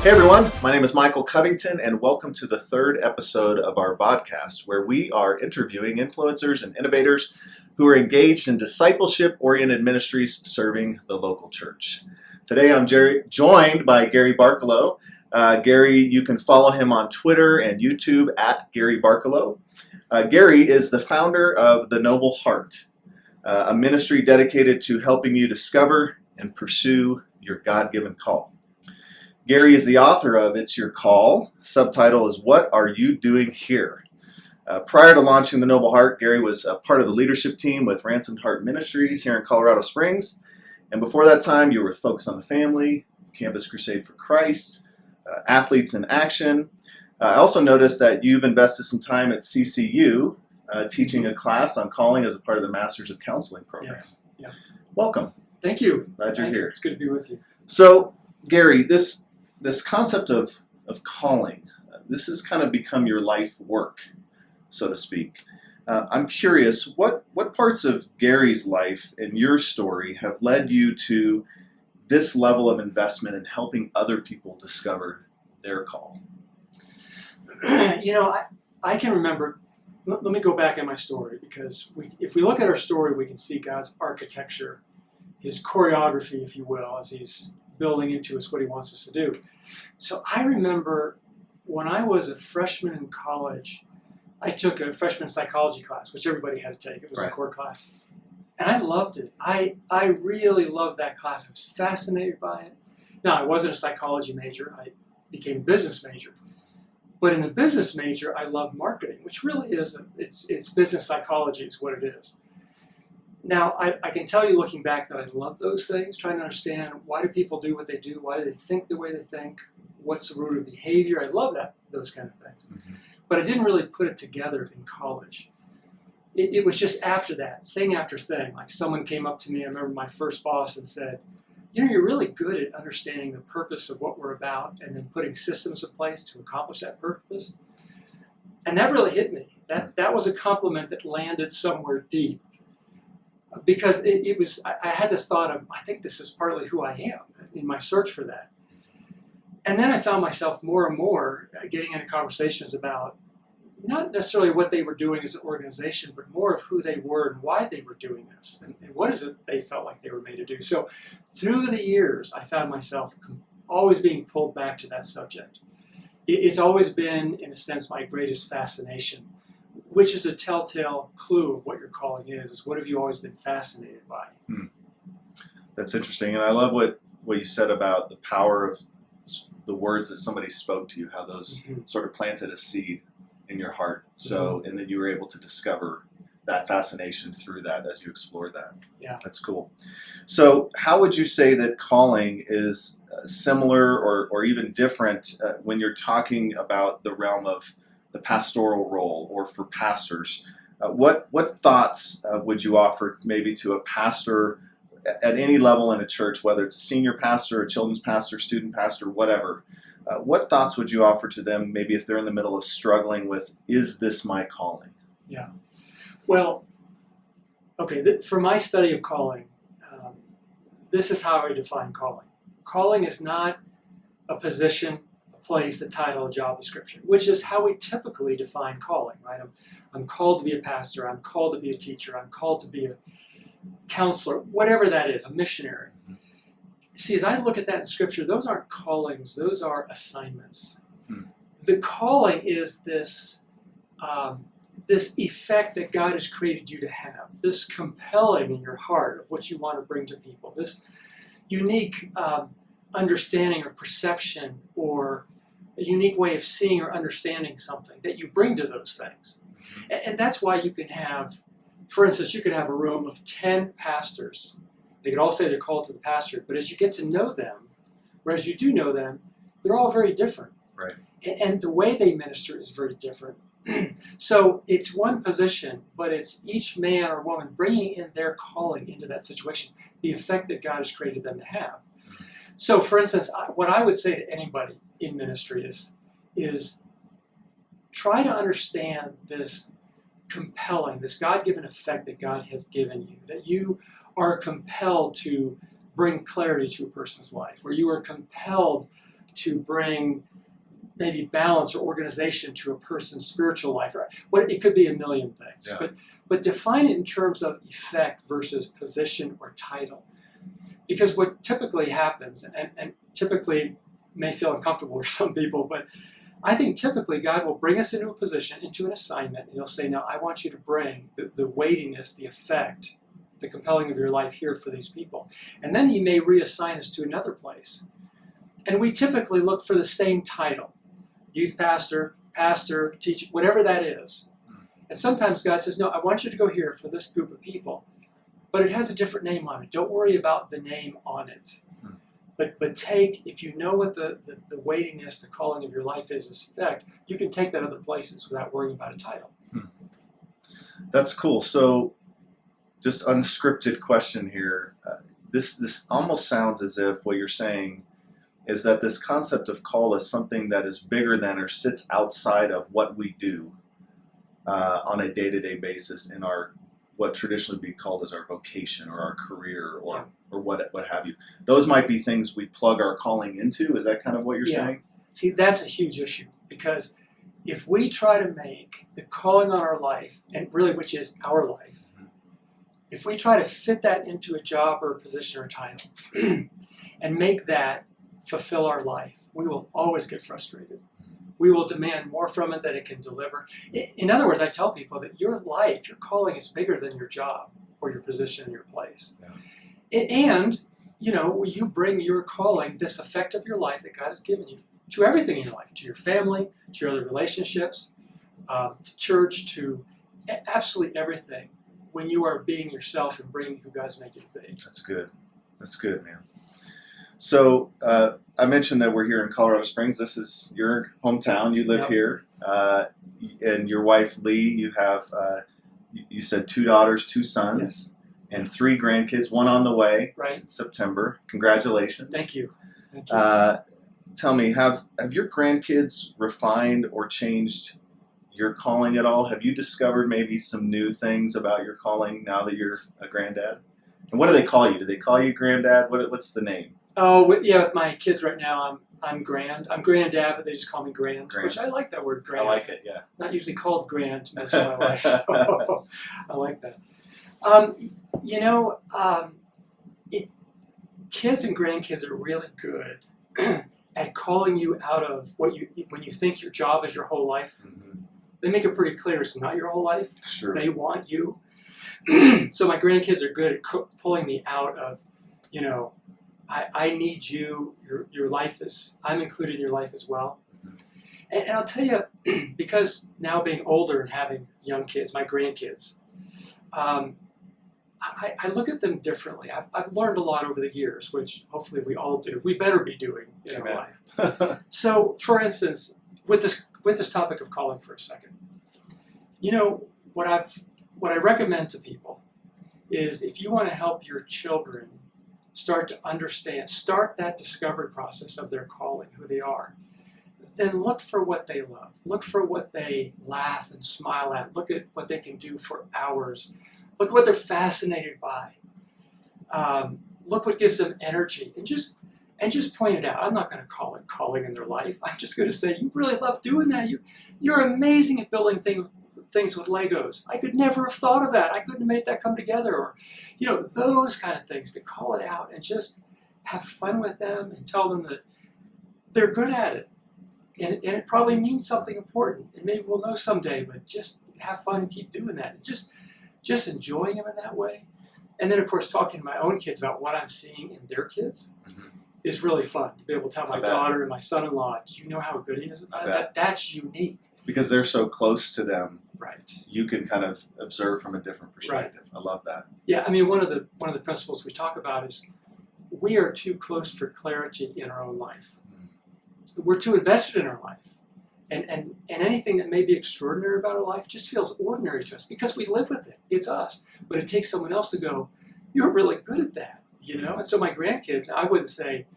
Hey everyone, my name is Michael Covington and welcome to the third episode of our podcast where we are interviewing influencers and innovators who are engaged in discipleship-oriented ministries serving the local church. Today I'm joined by Gary Barkalow. Gary, you can follow him on Twitter and YouTube at Gary Barkalow. Gary is the founder of The Noble Heart, a ministry dedicated to helping you discover and pursue your God-given call. Gary is the author of It's Your Call. Subtitle is What Are You Doing Here? Prior to launching The Noble Heart, Gary was a part of the leadership team with Ransomed Heart Ministries here in Colorado Springs. And before that time, you were with Focus on the Family, Campus Crusade for Christ, Athletes in Action. I also noticed that you've invested some time at CCU teaching a class on calling as a part of the Masters of Counseling program. Yes. Yeah. Welcome. Thank you. Glad you're here. It's good to be with you. So, Gary, this concept of calling, this has kind of become your life work, so to speak. I'm curious, what parts of Gary's life and your story have led you to this level of investment in helping other people discover their call? I can remember, let me go back in my story, because if we look at our story, we can see God's architecture, his choreography, if you will, as he's building into us what he wants us to do. So I remember when I was a freshman in college, I took a freshman psychology class, which everybody had to take. It was a core class. And I loved it. I really loved that class. I was fascinated by it. Now, I wasn't a psychology major. I became a business major. But in the business major, I love marketing, which really is, it's business psychology is what it is. Now, I can tell you looking back that I love those things, trying to understand why do people do what they do, why do they think the way they think, what's the root of behavior. I love those kind of things. Mm-hmm. But I didn't really put it together in college. It was just after that, thing after thing. Like someone came up to me, I remember my first boss, and said, you're really good at understanding the purpose of what we're about and then putting systems in place to accomplish that purpose. And that really hit me. That was a compliment that landed somewhere deep. Because I had this thought of, I think this is partly who I am in my search for that. And then I found myself more and more getting into conversations about not necessarily what they were doing as an organization, but more of who they were and why they were doing this and what is it they felt like they were made to do. So through the years, I found myself always being pulled back to that subject. It's always been, in a sense, my greatest fascination, which is a telltale clue of what your calling is what have you always been fascinated by? That's interesting. And I love what you said about the power of the words that somebody spoke to you, how those sort of planted a seed in your heart. So, and then you were able to discover that fascination through that as you explored that. Yeah. That's cool. So how would you say that calling is similar or even different when you're talking about the realm of the pastoral role or for pastors? What thoughts would you offer maybe to a pastor at any level in a church, whether it's a senior pastor, a children's pastor, student pastor, whatever? What thoughts would you offer to them maybe if they're in the middle of struggling with, is this my calling? Yeah. Well, okay, for my study of calling, this is how I define calling. Calling is not a position, place, a title, a job description, which is how we typically define calling, right? I'm called to be a pastor, I'm called to be a teacher, I'm called to be a counselor, whatever that is, a missionary. See, as I look at that in Scripture, those aren't callings, those are assignments. The calling is this effect that God has created you to have, this compelling in your heart of what you want to bring to people, this unique understanding or perception or a unique way of seeing or understanding something that you bring to those things. And that's why you can have, for instance, you could have a room of 10 pastors. They could all say they're called to the pastorate, but as you get to know them, or as you do know them, they're all very different. Right. And the way they minister is very different. So it's one position, but it's each man or woman bringing in their calling into that situation, the effect that God has created them to have. So, for instance, what I would say to anybody in ministry is try to understand this compelling, this God-given effect that God has given you, that you are compelled to bring clarity to a person's life, where you are compelled to bring maybe balance or organization to a person's spiritual life. Or it could be a million things. Yeah. But define it in terms of effect versus position or title. Because what typically happens, and typically may feel uncomfortable for some people, but I think typically God will bring us into a position, into an assignment, and He'll say, now I want you to bring the weightiness, the effect, the compelling of your life here for these people. And then He may reassign us to another place. And we typically look for the same title. Youth pastor, pastor, teacher, whatever that is. And sometimes God says, no, I want you to go here for this group of people. But it has a different name on it. Don't worry about the name on it. But take, if you know what the weightiness, the calling of your life is, effect, you can take that other places without worrying about a title. That's cool. So, just unscripted question here. This almost sounds as if what you're saying is that this concept of call is something that is bigger than or sits outside of what we do on a day-to-day basis in our what traditionally would be called as our vocation or our career or what have you. Those might be things we plug our calling into. Is that kind of what you're saying? See, that's a huge issue, because if we try to make the calling on our life, and really which is our life, if we try to fit that into a job or a position or a title and make that fulfill our life, we will always get frustrated. We will demand more from it than it can deliver. In other words, I tell people that your life, your calling is bigger than your job or your position and your place. Yeah. And, you bring your calling, this effect of your life that God has given you, to everything in your life, to your family, to your other relationships, to church, to absolutely everything, when you are being yourself and bringing who God's made you to be. That's good. That's good, man. So I mentioned that we're here in Colorado Springs. This is your hometown. You live here. And your wife, Lee, you have, you said 2 daughters, 2 sons, and 3 grandkids, 1 on the way in September. Congratulations. Thank you. Thank you. Tell me, have your grandkids refined or changed your calling at all? Have you discovered maybe some new things about your calling now that you're a granddad? And what do they call you? Do they call you granddad? What's the name? Oh, yeah, with my kids right now, I'm granddad, but they just call me grand, which I like that word, grand. I like it, yeah. Not usually called grand to most of my life, so I like that. Kids and grandkids are really good at calling you out of when you think your job is your whole life. Mm-hmm. They make it pretty clear it's not your whole life. Sure. They want you. So my grandkids are good at pulling me out of, I need you. Your life is, I'm included in your life as well. Mm-hmm. And I'll tell you, because now being older and having young kids, my grandkids, I look at them differently. I've learned a lot over the years, which hopefully we all do. We better be doing in our life. So, for instance, with this topic of calling for a second, what I recommend to people is, if you want to help your children start to understand, start that discovery process of their calling, who they are, then look for what they love. Look for what they laugh and smile at. Look at what they can do for hours. Look at what they're fascinated by. Look what gives them energy. And just point it out. I'm not going to call it calling in their life. I'm just going to say, you really love doing that. You're amazing at building things with Legos. I could never have thought of that. I couldn't have made that come together. Or, those kind of things, to call it out and just have fun with them and tell them that they're good at it. And it probably means something important. And maybe we'll know someday, but just have fun and keep doing that. And just enjoying them in that way. And then, of course, talking to my own kids about what I'm seeing in their kids is really fun. To be able to tell my daughter and my son-in-law, do you know how good he is at that? That's unique. Because they're so close to them. Right. You can kind of observe from a different perspective. Right. I love that. Yeah, I mean, one of the principles we talk about is we are too close for clarity in our own life. We're too invested in our life. And anything that may be extraordinary about our life just feels ordinary to us because we live with it. It's us. But it takes someone else to go, you're really good at that, And so my grandkids, I wouldn't say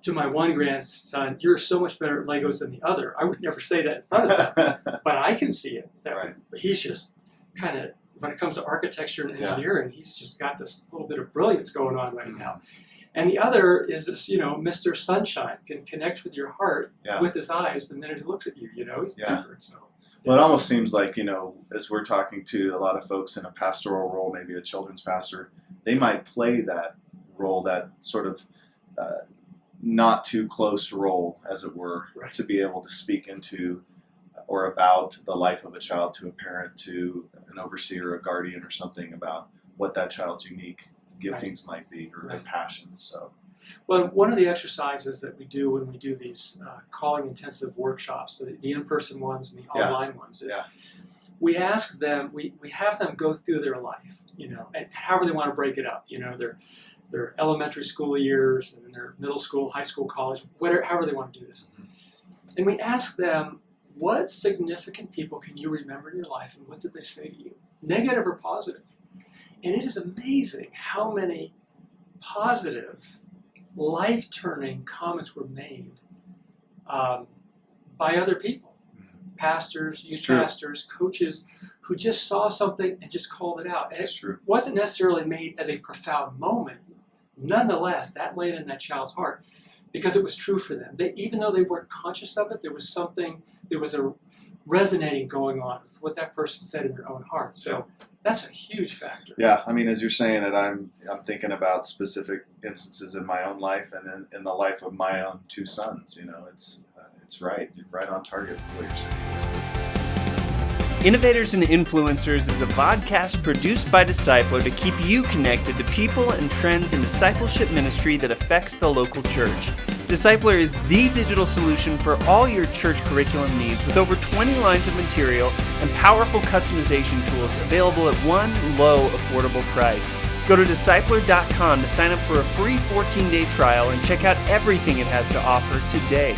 to my one grandson, you're so much better at Legos than the other. I would never say that in front of them. But I can see it. He's just kind of when it comes to architecture and engineering, he's just got this little bit of brilliance going on right now. And the other is this, Mr. Sunshine can connect with your heart with his eyes the minute he looks at you. He's different. So. Well, it almost seems like, as we're talking to a lot of folks in a pastoral role, maybe a children's pastor, they might play that role, that sort of not too close role, as it were, to be able to speak into or about the life of a child to a parent, to an overseer, a guardian, or something about what that child's unique giftings might be, or their passions. So, well, one of the exercises that we do when we do these calling intensive workshops, the in-person ones and the online ones, is we ask them, we have them go through their life, and however they want to break it up, their elementary school years and their middle school, high school, college, whatever, however they want to do this. And we ask them, what significant people can you remember in your life, and what did they say to you, negative or positive? And it is amazing how many positive, life-turning comments were made by other people. Pastors, youth pastors, coaches, who just saw something and just called it out. And it wasn't necessarily made as a profound moment. Nonetheless, that landed in that child's heart because it was true for them. Even though they weren't conscious of it, there was a resonating going on with what that person said in their own heart. So that's a huge factor. Yeah, I mean, as you're saying it, I'm thinking about specific instances in my own life and in the life of my own two sons. It's right on target what you're saying. Innovators and Influencers is a podcast produced by Disciplr to keep you connected to people and trends in discipleship ministry that affects the local church. Disciplr is the digital solution for all your church curriculum needs, with over 20 lines of material and powerful customization tools available at one low, affordable price. Go to Disciplr.com to sign up for a free 14-day trial and check out everything it has to offer today.